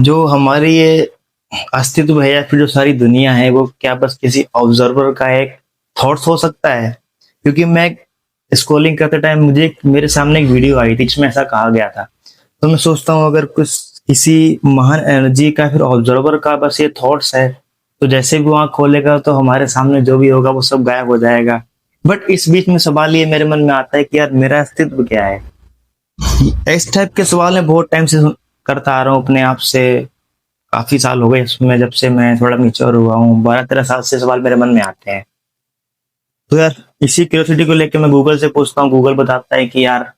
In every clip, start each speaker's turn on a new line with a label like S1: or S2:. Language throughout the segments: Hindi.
S1: जो हमारी ये अस्तित्व है या फिर जो सारी दुनिया है वो क्या बस किसी ऑब्जर्वर का एक थॉट्स हो सकता है? क्योंकि मैं स्क्रॉलिंग करते टाइम मुझे मेरे सामने एक वीडियो आई थी जिसमें ऐसा कहा गया था। तो मैं सोचता हूँ अगर कुछ किसी महान एनर्जी का फिर ऑब्जर्वर का बस ये थॉट्स है, तो जैसे भी वो आँख खोलेगा तो हमारे सामने जो भी होगा वो सब गायब हो जाएगा। बट इस बीच में सवाल ये मेरे मन में आता है कि यार मेरा अस्तित्व क्या है? इस टाइप के सवाल मैं बहुत टाइम से करता आ रहा हूँ अपने आप से। काफी साल हो गए इसमें, जब से मैं थोड़ा मैच्योर हुआ हूँ, 12-13 साल से सवाल मेरे मन में आते हैं। तो यार इसी क्यूरियोसिटी को लेकर मैं गूगल से पूछता हूँ, गूगल बताता है कि यार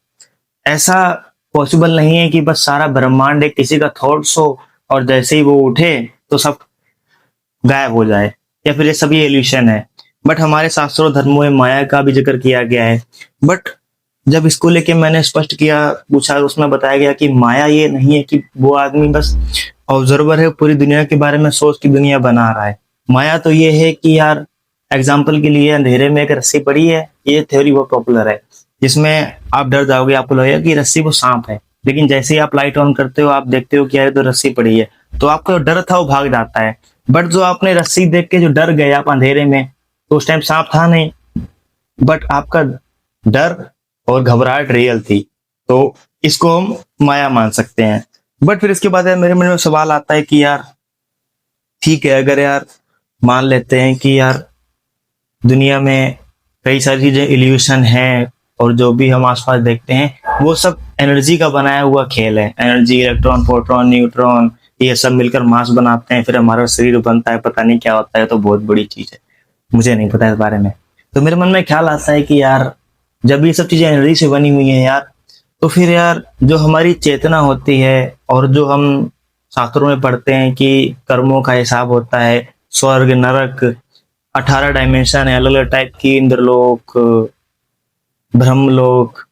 S1: ऐसा पॉसिबल नहीं है कि बस सारा ब्रह्मांड एक किसी का थॉट्स हो और जैसे ही वो उठे तो सब गायब हो जाए, या फिर ये सब ये इल्यूशन है। बट हमारे शास्त्रों धर्मों में माया का भी जिक्र किया गया है। बट जब इसको लेके मैंने स्पष्ट किया, पूछा, तो उसमें बताया गया कि माया ये नहीं है कि वो आदमी बस ऑब्जर्वर है, पूरी दुनिया के बारे में सोच की दुनिया बना रहा है। माया तो ये है कि यार एग्जाम्पल के लिए अंधेरे में एक रस्सी पड़ी है, ये थ्योरी बहुत पॉपुलर है, जिसमें आप डर जाओगे, आपको लगेगा कि रस्सी वो सांप है। लेकिन जैसे ही आप लाइट ऑन करते हो आप देखते हो कि यार ये तो रस्सी पड़ी है, तो आपका जो डर था वो भाग जाता है। बट जो आपने रस्सी देख के जो डर गए आप अंधेरे में, तो उस टाइम सांप था नहीं, बट आपका डर और घबराहट रियल थी। तो इसको हम माया मान सकते हैं। बट फिर इसके बाद यार मेरे मन में सवाल आता है कि यार ठीक है, अगर यार मान लेते हैं कि यार दुनिया में कई सारी चीजें इल्यूशन है और जो भी हम आसपास देखते हैं वो सब एनर्जी का बनाया हुआ खेल है। एनर्जी, इलेक्ट्रॉन, प्रोटॉन, न्यूट्रॉन, ये सब मिलकर मास बनाते हैं, फिर हमारा शरीर बनता है, पता नहीं क्या होता है। तो बहुत बड़ी चीज है, मुझे नहीं पता इस बारे में। तो मेरे मन में ख्याल आता है कि यार जब ये सब चीजें एनर्जी से बनी हुई है यार, तो फिर यार जो हमारी चेतना होती है और जो हम शास्त्रों में पढ़ते हैं कि कर्मों का हिसाब होता है, स्वर्ग, नरक, 18 डायमेंशन है, अलग अलग टाइप की, इंद्रलोक, ब्रह्मलोक,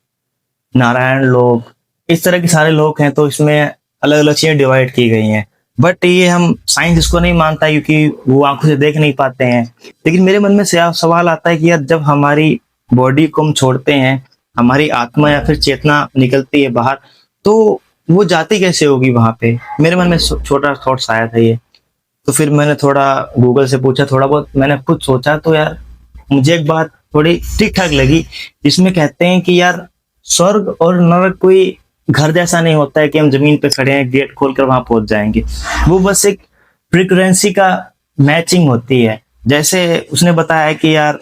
S1: नारायण लोक, इस तरह के सारे लोक हैं। तो इसमें अलग अलग चीजें डिवाइड की गई हैं। बट ये हम साइंस इसको नहीं मानता क्योंकि वो आंखों से देख नहीं पाते हैं। लेकिन मेरे मन में सवाल आता है कि यार जब हमारी बॉडी को हम छोड़ते हैं, हमारी आत्मा या फिर चेतना निकलती है बाहर, तो वो जाती कैसे होगी वहां पे? मेरे मन में छोटा थॉट्स आया था ये। तो फिर मैंने थोड़ा गूगल से पूछा, थोड़ा बहुत मैंने खुद सोचा, तो यार मुझे एक बात थोड़ी ठीक ठाक लगी, जिसमें कहते हैं कि यार स्वर्ग और नरक कोई घर जैसा नहीं होता है कि हम जमीन पे खड़े हैं, गेट खोलकर वहां पहुंच जाएंगे। वो बस एक फ्रीक्वेंसी का मैचिंग होती है। जैसे उसने बताया है कि यार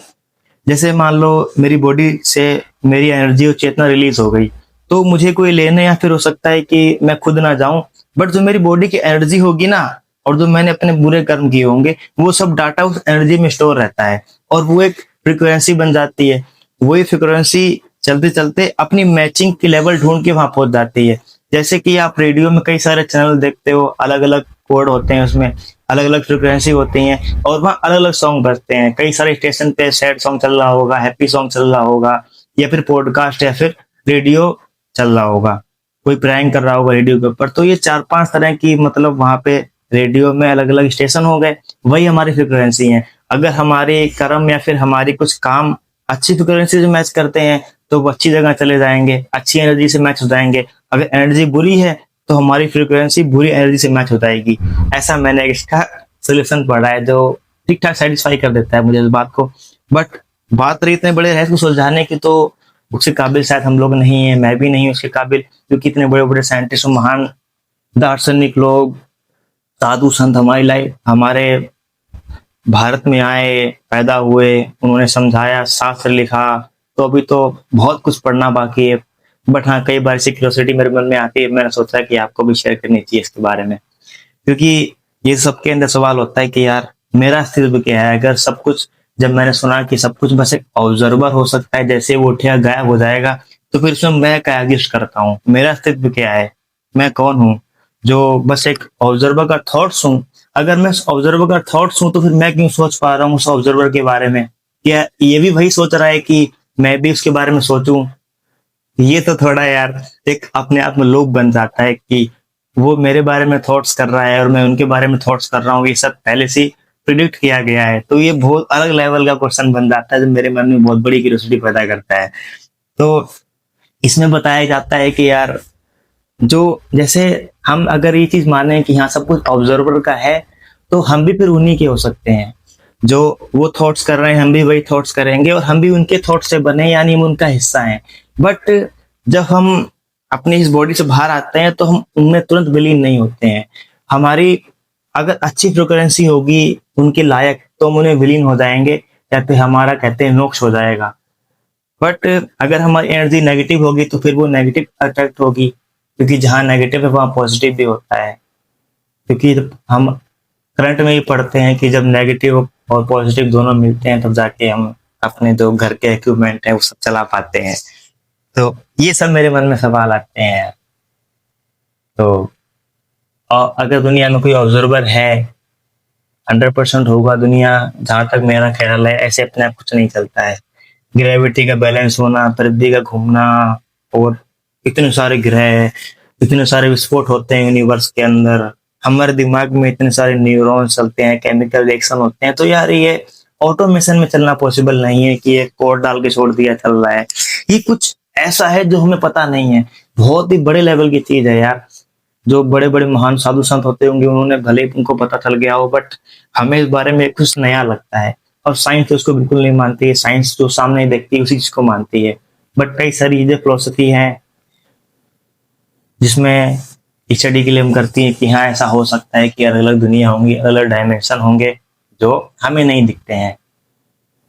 S1: जैसे मान लो मेरी बॉडी से मेरी एनर्जी और चेतना रिलीज हो गई, तो मुझे कोई लेने या फिर हो सकता है कि मैं खुद ना जाऊं, बट जो मेरी बॉडी की एनर्जी होगी ना, और जो मैंने अपने बुरे कर्म किए होंगे, वो सब डाटा उस एनर्जी में स्टोर रहता है और वो एक फ्रीक्वेंसी बन जाती है। वही फ्रीक्वेंसी चलते चलते अपनी मैचिंग की लेवल ढूंढ के वहां पहुंच जाती है। जैसे कि आप रेडियो में कई सारे चैनल देखते हो, अलग अलग कोड होते हैं, उसमें अलग अलग फ्रिक्वेंसी होती हैं और वहाँ अलग अलग सॉन्ग बजते हैं। कई सारे स्टेशन पे सैड सॉन्ग चल रहा होगा, हैप्पी सॉन्ग चल रहा होगा, या फिर पॉडकास्ट या फिर रेडियो चल रहा होगा, कोई प्रैंक कर रहा होगा रेडियो के ऊपर। तो ये 4-5 तरह की, मतलब वहां पे रेडियो में अलग अलग स्टेशन हो गए, वही हमारी फ्रिक्वेंसी है। अगर हमारे कर्म या फिर हमारी कुछ काम अच्छी फ्रिक्वेंसी से मैच करते हैं तो वो अच्छी जगह चले जाएंगे, अच्छी एनर्जी से मैच हो जाएंगे। अगर एनर्जी बुरी है तो हमारी फ्रीक्वेंसी बुरी एनर्जी से मैच हो जाएगी। ऐसा मैंने इसका सोल्यूशन पढ़ा है जो ठीक ठाक सेटिस्फाई कर देता है मुझे इस बात को। बट बात रही इतने बड़े रहस्य को सुलझाने की, तो उसके काबिल शायद हम लोग नहीं है, मैं भी नहीं उसके काबिल, क्योंकि इतने बड़े बड़े साइंटिस्ट, महान दार्शनिक लोग, साधु संत हमारी लाइफ, हमारे भारत में आए, पैदा हुए, उन्होंने समझाया, शास्त्र लिखा। तो अभी तो बहुत कुछ पढ़ना बाकी है। बट हाँ, कई बार ऐसी क्यूरियोसिटी मेरे मन में आती है, मैंने सोचा कि आपको भी शेयर करनी चाहिए इसके बारे में। क्योंकि ये सबके अंदर सवाल होता है कि यार मेरा अस्तित्व क्या है? अगर सब कुछ, जब मैंने सुना कि सब कुछ बस एक ऑब्जर्वर हो सकता है, जैसे वो उठेगा गायब हो जाएगा, तो फिर उसमें मैं क्या एग्जिस्ट करता हूँ? मेरा अस्तित्व क्या है? मैं कौन हूँ जो बस एक ऑब्जर्वर का थॉट्स हूँ? अगर मैं ऑब्जर्वर का थॉट्स हूँ तो फिर मैं क्यों सोच पा रहा हूँ उस ऑब्जर्वर के बारे में? क्या ये भी वही सोच रहा है कि मैं भी उसके बारे में सोचूं? ये तो थोड़ा यार एक अपने आप में लोभ बन जाता है कि वो मेरे बारे में थॉट्स कर रहा है और मैं उनके बारे में थॉट्स कर रहा हूँ, ये सब पहले से प्रिडिक्ट किया गया है। तो ये बहुत अलग लेवल का क्वेश्चन बन जाता है जो मेरे मन में बहुत बड़ी क्यूरियोसिटी पैदा करता है। तो इसमें बताया जाता है कि यार जो जैसे हम अगर ये चीज माने कि हाँ सब कुछ ऑब्जर्वर का है, तो हम भी फिर उन्हीं के हो सकते हैं। जो वो थॉट्स कर रहे हैं हम भी वही थॉट्स करेंगे, और हम भी उनके थॉट्स से बने, यानी हम उनका हिस्सा हैं। बट जब हम अपनी इस बॉडी से बाहर आते हैं तो हम उनमें तुरंत विलीन नहीं होते हैं। हमारी अगर अच्छी फ्रिक्वेंसी होगी उनके लायक, तो हम उन्हें विलीन हो जाएंगे, या फिर हमारा कहते हैं मोक्ष हो जाएगा। बट अगर हमारी एनर्जी नेगेटिव होगी तो फिर वो नेगेटिव अट्रैक्ट होगी, क्योंकि जहाँ नेगेटिव है वहाँ पॉजिटिव भी होता है। क्योंकि हम करंट में ही पढ़ते हैं कि जब नेगेटिव और पॉजिटिव दोनों मिलते हैं तब जाके हम अपने जो घर के इक्विपमेंट है वो सब चला पाते हैं। तो ये सब मेरे मन में सवाल आते हैं। तो और अगर दुनिया में कोई ऑब्जर्वर है, 100% होगा दुनिया, जहां तक मेरा ख्याल है ऐसे अपने आप कुछ नहीं चलता है। ग्रेविटी का बैलेंस होना, पृथ्वी का घूमना, और इतने सारे ग्रह, इतने सारे विस्फोट होते हैं यूनिवर्स के अंदर, हमारे दिमाग में इतने सारे न्यूरॉन्स चलते हैं, केमिकल रिएक्शन होते हैं। तो यार ये ऑटोमेशन में चलना पॉसिबल नहीं है कि एक कोड डाल के छोड़ दिया चल रहा है। ये कुछ ऐसा है जो हमें पता नहीं है, बहुत ही बड़े लेवल की चीज है यार। जो बड़े बड़े महान साधु संत होते होंगे उन्होंने भले ही उनको पता चल गया हो, बट हमें इस बारे में कुछ नया लगता है। और साइंस तो उसको बिल्कुल नहीं मानती है, साइंस जो सामने देखती है उसी चीज को मानती है। बट कई सारी चीजें फिलोसफी है जिसमें स्टडी के लिए हम करती है कि हाँ ऐसा हो सकता है कि अलग अलग दुनिया होंगी, अलग अलग डायमेंशन होंगे जो हमें नहीं दिखते हैं।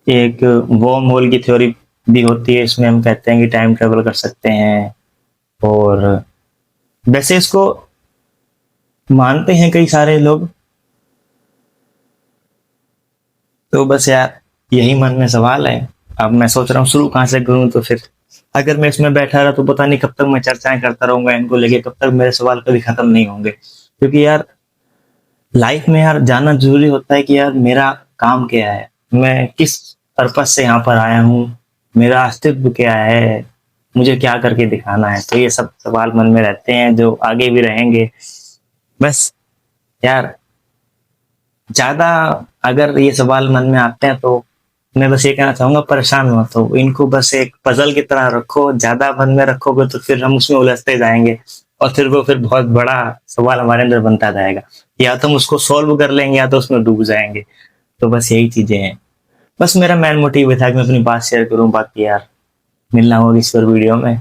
S1: एक वर्म होल की थ्योरी भी होती है, इसमें हम कहते हैं कि टाइम ट्रेवल कर सकते हैं। और वैसे इसको मानते हैं कई सारे लोग। तो बस यार यही मन में सवाल है। अब मैं सोच रहा हूँ शुरू कहाँ से करूँ, तो फिर अगर मैं इसमें बैठा रहा तो पता नहीं कब तक मैं चर्चाएं करता रहूंगा इनको लेके, कब तक मेरे सवाल कभी खत्म नहीं होंगे। क्योंकि यार लाइफ में यार जानना जरूरी होता है कि यार मेरा काम क्या है, मैं किस पर्पज से यहाँ पर आया हूँ, मेरा अस्तित्व क्या है, मुझे क्या करके दिखाना है। तो ये सब सवाल मन में रहते हैं जो आगे भी रहेंगे। बस यार ज्यादा अगर ये सवाल मन में आते हैं तो मैं बस ये कहना चाहूंगा, परेशान मत हो, इनको बस एक पजल की तरह रखो। ज्यादा मन में रखोगे तो फिर हम उसमें उलझते जाएंगे, और फिर वो फिर बहुत बड़ा सवाल हमारे अंदर बनता जाएगा। या तो हम उसको सॉल्व कर लेंगे या तो उसमें डूब जाएंगे। तो बस यही चीजें हैं। बस मेरा मेन मोटिव था कि मैं अपनी बात शेयर करूं। बाकी यार मिलना होगा इस पर वीडियो में।